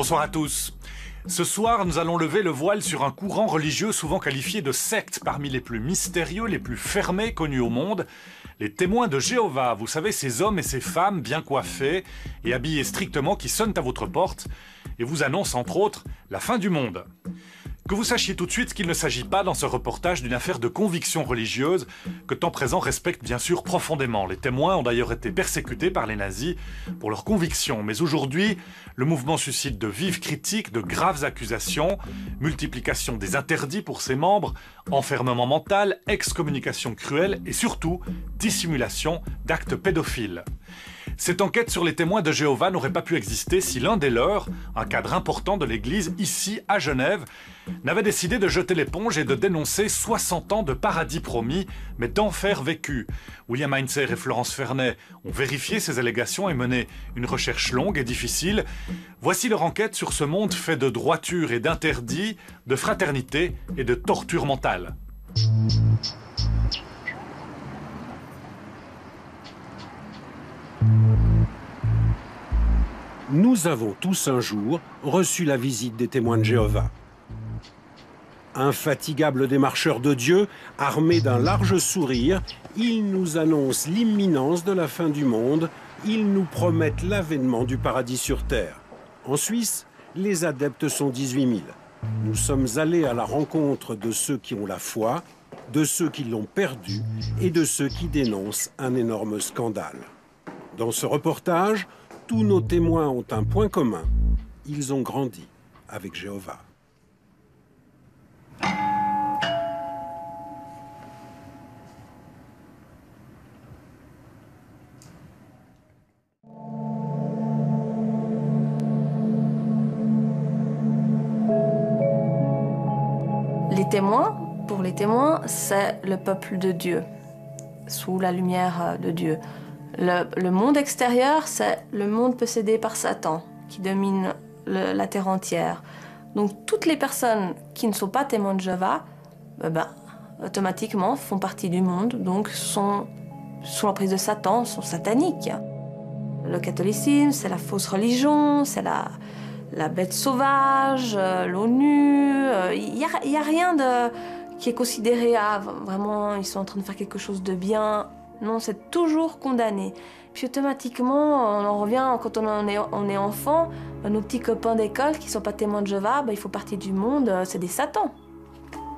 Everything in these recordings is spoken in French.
Bonsoir à tous. Ce soir, nous allons lever le voile sur un courant religieux souvent qualifié de secte, parmi les plus mystérieux, les plus fermés connus au monde. Les témoins de Jéhovah, vous savez, ces hommes et ces femmes bien coiffés et habillés strictement qui sonnent à votre porte et vous annoncent entre autres la fin du monde. Que vous sachiez tout de suite qu'il ne s'agit pas dans ce reportage d'une affaire de conviction religieuse que temps présent respecte bien sûr profondément. Les témoins ont d'ailleurs été persécutés par les nazis pour leurs convictions. Mais aujourd'hui, le mouvement suscite de vives critiques, de graves accusations, multiplication des interdits pour ses membres, enfermement mental, excommunication cruelle et surtout dissimulation d'actes pédophiles. Cette enquête sur les témoins de Jéhovah n'aurait pas pu exister si l'un des leurs, un cadre important de l'Église ici à Genève, n'avait décidé de jeter l'éponge et de dénoncer 60 ans de paradis promis, mais d'enfer vécu. William Heinzer et Florence Fernet ont vérifié ces allégations et mené une recherche longue et difficile. Voici leur enquête sur ce monde fait de droiture et d'interdits, de fraternité et de torture mentale. Nous avons tous un jour reçu la visite des témoins de Jéhovah. Infatigables démarcheurs de Dieu, armés d'un large sourire, ils nous annoncent l'imminence de la fin du monde, ils nous promettent l'avènement du paradis sur terre. En Suisse, les adeptes sont 18 000. Nous sommes allés à la rencontre de ceux qui ont la foi, de ceux qui l'ont perdue et de ceux qui dénoncent un énorme scandale. Dans ce reportage, tous nos témoins ont un point commun. Ils ont grandi avec Jéhovah. Les témoins, pour les témoins, c'est le peuple de Dieu, sous la lumière de Dieu. Le monde extérieur, c'est le monde possédé par Satan, qui domine la terre entière. Donc toutes les personnes qui ne sont pas témoins de Jéhovah, automatiquement font partie du monde, donc sont sous l'emprise de Satan, sont sataniques. Le catholicisme, c'est la fausse religion, c'est la bête sauvage, l'ONU. Il y a rien qui est considéré vraiment, ils sont en train de faire quelque chose de bien. Non, c'est toujours condamné. Puis automatiquement, on en revient, quand on est enfant, nos petits copains d'école qui ne sont pas témoins de Jéhovah, ils font partie du monde, c'est des satans.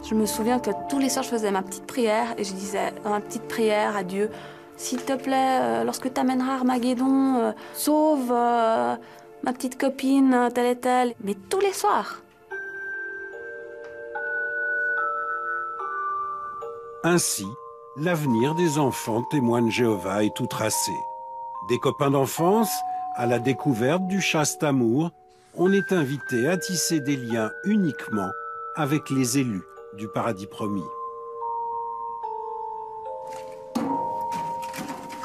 Je me souviens que tous les soirs, je faisais ma petite prière et je disais dans ma petite prière à Dieu, s'il te plaît, lorsque tu amèneras Armageddon, sauve ma petite copine, telle et telle. Mais tous les soirs. Ainsi, l'avenir des enfants témoins de Jéhovah est tout tracé. Des copains d'enfance à la découverte du chaste amour, on est invité à tisser des liens uniquement avec les élus du paradis promis.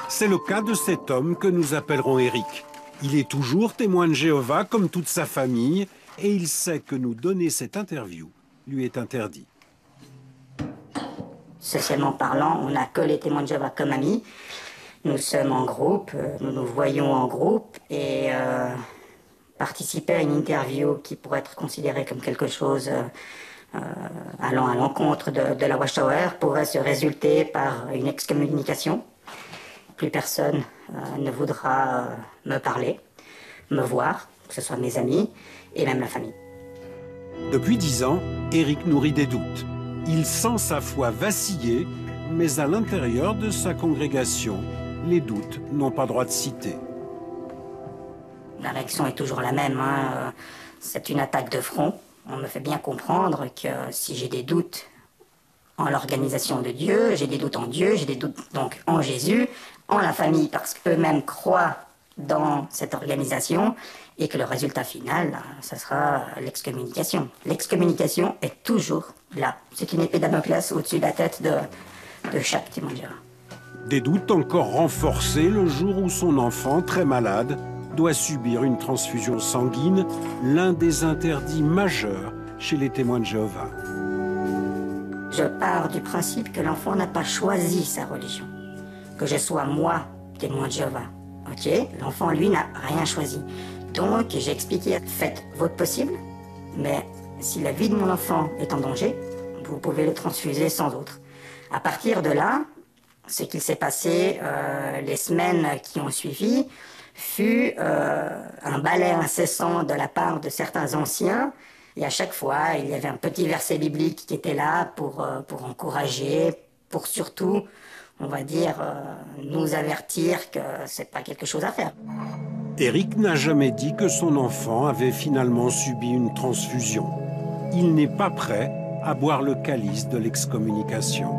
C'est le cas de cet homme que nous appellerons Eric. Il est toujours témoin de Jéhovah comme toute sa famille et il sait que nous donner cette interview lui est interdit. Socialement parlant, on n'a que les témoins de Jéhovah comme amis. Nous sommes en groupe, nous nous voyons en groupe et participer à une interview qui pourrait être considérée comme quelque chose allant à l'encontre de la Watchtower pourrait se résulter par une excommunication. Plus personne ne voudra me parler, me voir, que ce soit mes amis et même la famille. Depuis 10 ans, Eric nourrit des doutes. Il sent sa foi vaciller, mais à l'intérieur de sa congrégation, les doutes n'ont pas droit de citer. La réaction est toujours la même, hein. C'est une attaque de front. On me fait bien comprendre que si j'ai des doutes en l'organisation de Dieu, j'ai des doutes en Dieu, j'ai des doutes donc en Jésus, en la famille, parce qu'eux-mêmes croient dans cette organisation, et que le résultat final, ça sera l'excommunication. L'excommunication est toujours là. C'est une épée Damoclès au-dessus de la tête de chaque témoin de Jéhovah. Des doutes encore renforcés le jour où son enfant, très malade, doit subir une transfusion sanguine, l'un des interdits majeurs chez les témoins de Jéhovah. Je pars du principe que l'enfant n'a pas choisi sa religion. Que je sois moi, témoin de Jéhovah. Ok, l'enfant, lui, n'a rien choisi. Donc j'ai expliqué, faites votre possible, mais si la vie de mon enfant est en danger, vous pouvez le transfuser sans autre. À partir de là, ce qu'il s'est passé les semaines qui ont suivi fut un balai incessant de la part de certains anciens. Et à chaque fois, il y avait un petit verset biblique qui était là pour encourager, pour surtout, on va dire, nous avertir que c'est pas quelque chose à faire. Eric n'a jamais dit que son enfant avait finalement subi une transfusion. Il n'est pas prêt à boire le calice de l'excommunication.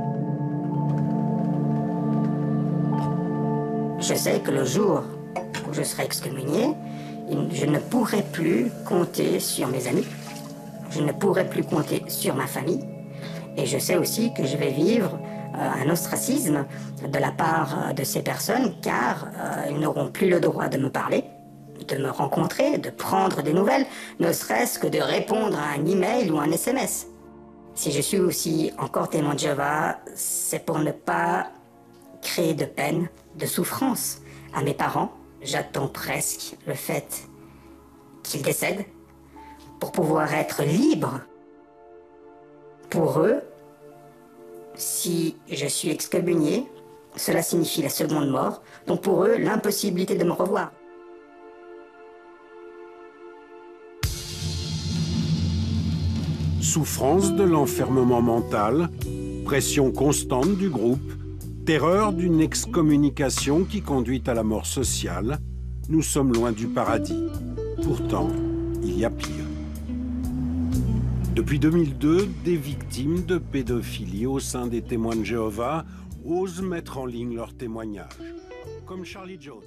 Je sais que le jour où je serai excommunié, je ne pourrai plus compter sur mes amis, je ne pourrai plus compter sur ma famille, et je sais aussi que je vais vivre un ostracisme de la part de ces personnes, car ils n'auront plus le droit de me parler, de me rencontrer, de prendre des nouvelles, ne serait-ce que de répondre à un email ou un SMS. Si je suis aussi encore témoin de Jéhovah, c'est pour ne pas créer de peine, de souffrance à mes parents. J'attends presque le fait qu'ils décèdent pour pouvoir être libre. Pour eux, si je suis excommunié, cela signifie la seconde mort. Donc pour eux, l'impossibilité de me revoir. Souffrance de l'enfermement mental, pression constante du groupe, terreur d'une excommunication qui conduit à la mort sociale, nous sommes loin du paradis. Pourtant, il y a pire. Depuis 2002, des victimes de pédophilie au sein des témoins de Jéhovah osent mettre en ligne leurs témoignages, comme Charlie Jones.